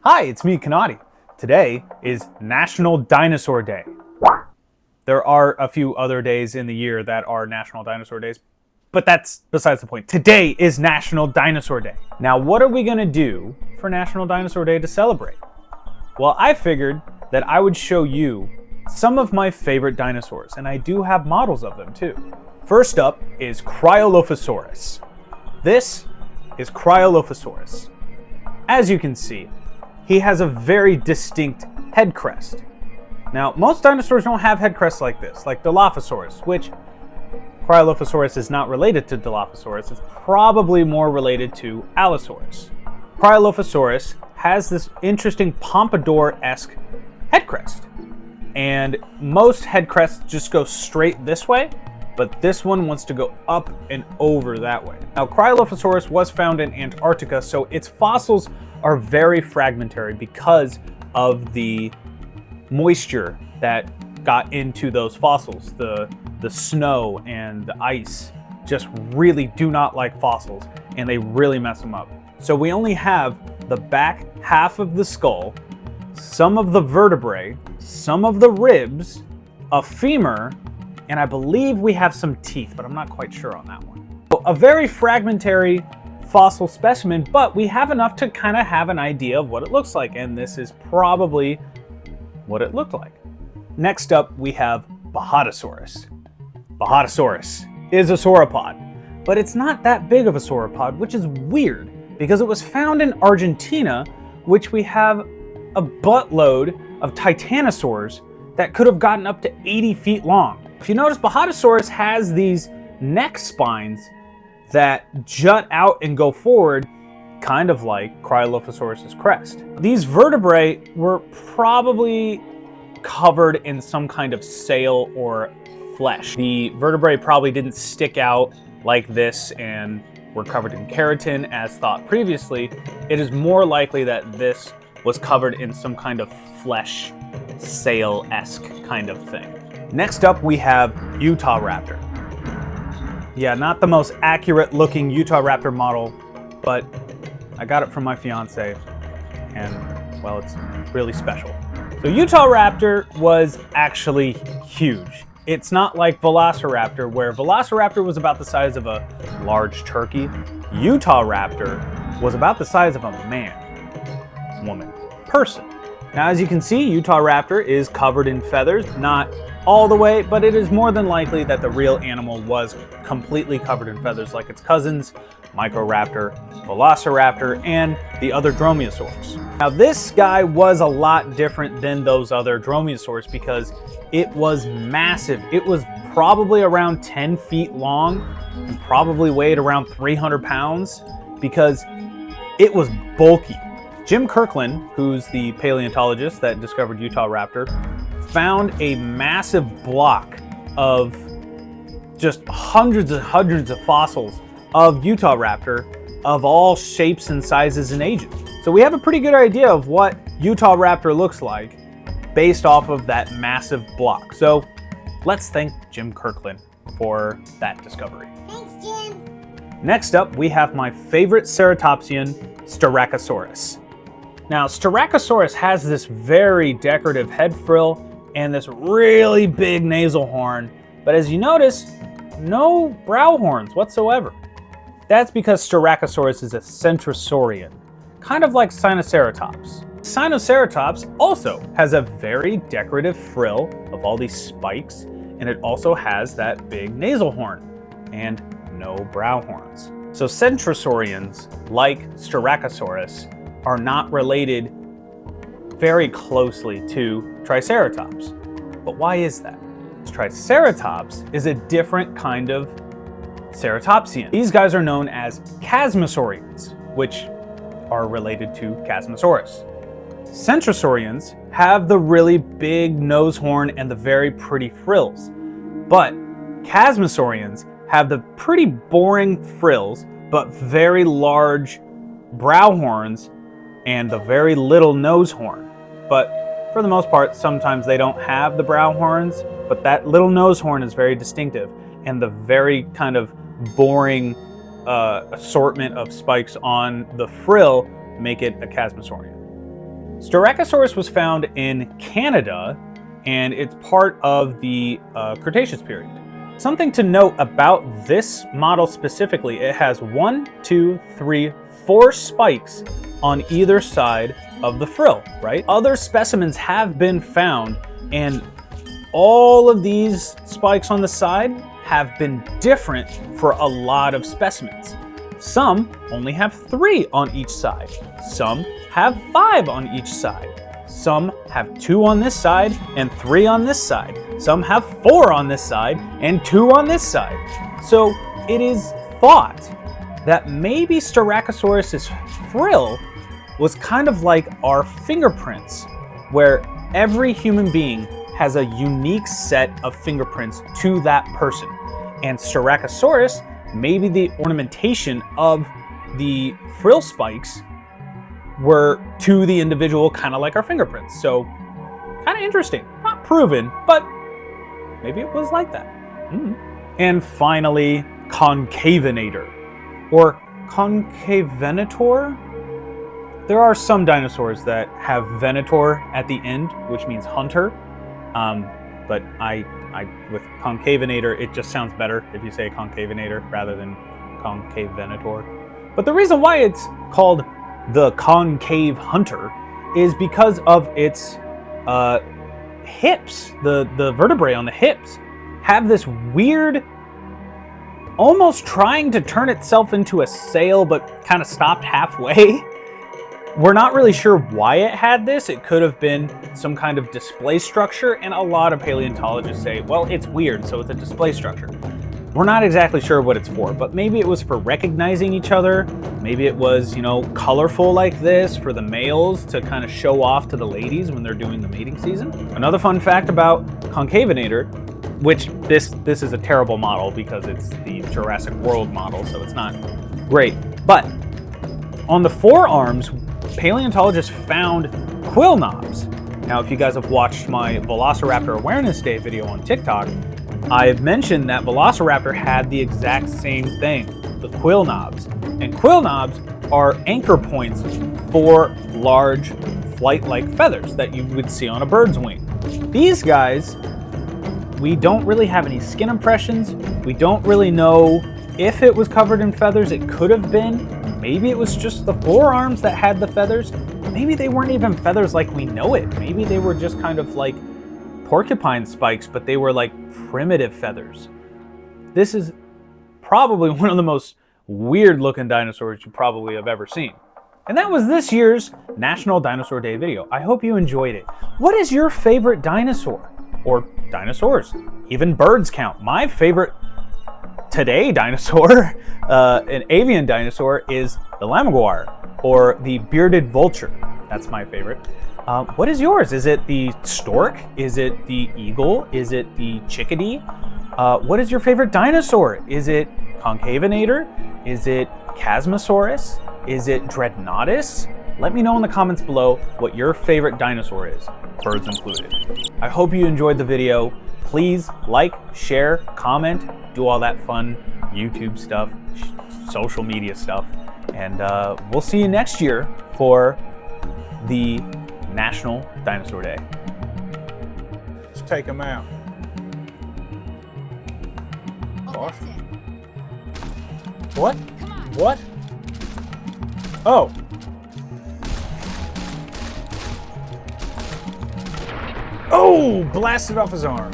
Hi, it's me, Kanati. Today is National Dinosaur Day. There are a few other days in the year that are National Dinosaur Days, but that's besides the point. Today is National Dinosaur Day. Now, what are we gonna do for National Dinosaur Day to celebrate? Well, I figured that I would show you some of my favorite dinosaurs, and I do have models of them too. First up is Cryolophosaurus. This is Cryolophosaurus. As you can see, he has a very distinct head crest. Now, most dinosaurs don't have head crests like this, like Dilophosaurus, which Cryolophosaurus is not related to Dilophosaurus. It's probably more related to Allosaurus. Cryolophosaurus has this interesting pompadour-esque head crest. And most head crests just go straight this way, but this one wants to go up and over that way. Now, Cryolophosaurus was found in Antarctica, so its fossils are very fragmentary because of the moisture that got into those fossils. The snow and the ice just really do not like fossils, and they really mess them up. So we only have the back half of the skull, some of the vertebrae, some of the ribs, a femur, and I believe we have some teeth, but I'm not quite sure on that one. So a very fragmentary fossil specimen, but we have enough to kind of have an idea of what it looks like, and this is probably what it looked like. Next up, we have Bajadasaurus. Bajadasaurus is a sauropod, but it's not that big of a sauropod, which is weird because it was found in Argentina, which we have a buttload of titanosaurs that could have gotten up to 80 feet long. If you notice, Bajadasaurus has these neck spines that jut out and go forward, kind of like Cryolophosaurus's crest. These vertebrae were probably covered in some kind of scale or flesh. The vertebrae probably didn't stick out like this and were covered in keratin as thought previously. It is more likely that this was covered in some kind of flesh, sail-esque kind of thing. Next up, we have Utahraptor. Yeah, not the most accurate looking Utahraptor model, but I got it from my fiance, and well, it's really special. So Utahraptor was actually huge. It's not like Velociraptor, where Velociraptor was about the size of a large turkey. Utahraptor was about the size of a man, woman, person. Now, as you can see, Utahraptor is covered in feathers, not all the way, but it is more than likely that the real animal was completely covered in feathers like its cousins, Microraptor, Velociraptor, and the other dromaeosaurs. Now, this guy was a lot different than those other dromaeosaurs because it was massive. It was probably around 10 feet long and probably weighed around 300 pounds because it was bulky. Jim Kirkland, who's the paleontologist that discovered Utahraptor, found a massive block of just hundreds and hundreds of fossils of Utahraptor of all shapes and sizes and ages. So we have a pretty good idea of what Utahraptor looks like based off of that massive block. So let's thank Jim Kirkland for that discovery. Thanks, Jim. Next up, we have my favorite ceratopsian, Styracosaurus. Now, Styracosaurus has this very decorative head frill and this really big nasal horn, but as you notice, no brow horns whatsoever. That's because Styracosaurus is a centrosaurian, kind of like Sinoceratops. Sinoceratops also has a very decorative frill of all these spikes, and it also has that big nasal horn and no brow horns. So centrosaurians, like Styracosaurus, are not related very closely to Triceratops. But why is that? Triceratops is a different kind of ceratopsian. These guys are known as chasmosaurians, which are related to Chasmosaurus. Centrosaurians have the really big nose horn and the very pretty frills, but chasmosaurians have the pretty boring frills, but very large brow horns and the very little nose horn. But for the most part, sometimes they don't have the brow horns, but that little nose horn is very distinctive, and the very kind of boring assortment of spikes on the frill make it a chasmosaurian. Styracosaurus was found in Canada, and it's part of the Cretaceous period. Something to note about this model specifically, it has 1, 2, 3, 4 spikes on either side of the frill, right? Other specimens have been found, and all of these spikes on the side have been different for a lot of specimens. Some only have 3 on each side. Some have 5 on each side. Some have 2 on this side and 3 on this side. Some have 4 on this side and 2 on this side. So it is thought that maybe Styracosaurus's frill was kind of like our fingerprints, where every human being has a unique set of fingerprints to that person. And Styracosaurus, maybe the ornamentation of the frill spikes were to the individual, kind of like our fingerprints. So kind of interesting. Not proven, but maybe it was like that. And finally, Concavenator or Concavenator. There are some dinosaurs that have venator at the end, which means hunter. But I with Concavenator, it just sounds better if you say Concavenator rather than Concavenator. But the reason why it's called the concave hunter is because of its hips. The vertebrae on the hips have this weird, almost trying to turn itself into a sail, but kind of stopped halfway. We're not really sure why it had this. It could have been some kind of display structure, and a lot of paleontologists say, well, it's weird, so it's a display structure. We're not exactly sure what it's for, but maybe it was for recognizing each other. Maybe it was, you know, colorful like this for the males to kind of show off to the ladies when they're doing the mating season. Another fun fact about Concavenator, which this is a terrible model because it's the Jurassic World model, so it's not great. But on the forearms, paleontologists found quill knobs. Now, if you guys have watched my Velociraptor Awareness Day video on TikTok, I've mentioned that Velociraptor had the exact same thing, the quill knobs. And quill knobs are anchor points for large flight-like feathers that you would see on a bird's wing. These guys, we don't really have any skin impressions. We don't really know if it was covered in feathers. It could have been. Maybe it was just the forearms that had the feathers. Maybe they weren't even feathers like we know it. Maybe they were just kind of like porcupine spikes, but they were like primitive feathers. This is probably one of the most weird looking dinosaurs you probably have ever seen. And that was this year's National Dinosaur Day video. I hope you enjoyed it. What is your favorite dinosaur? Or dinosaurs? Even birds count. My favorite today dinosaur, an avian dinosaur, is the lammergeier, or the bearded vulture. That's my favorite. What is yours? Is it the stork? Is it the eagle? Is it the chickadee? What is your favorite dinosaur? Is it Concavenator? Is it Chasmosaurus? Is it Dreadnoughtus? Let me know in the comments below what your favorite dinosaur is, birds included. I hope you enjoyed the video. Please like, share, comment, do all that fun YouTube stuff, social media stuff, and we'll see you next year for the National Dinosaur Day. Let's take them out. What? What? What? Oh. Oh, blasted off his arm.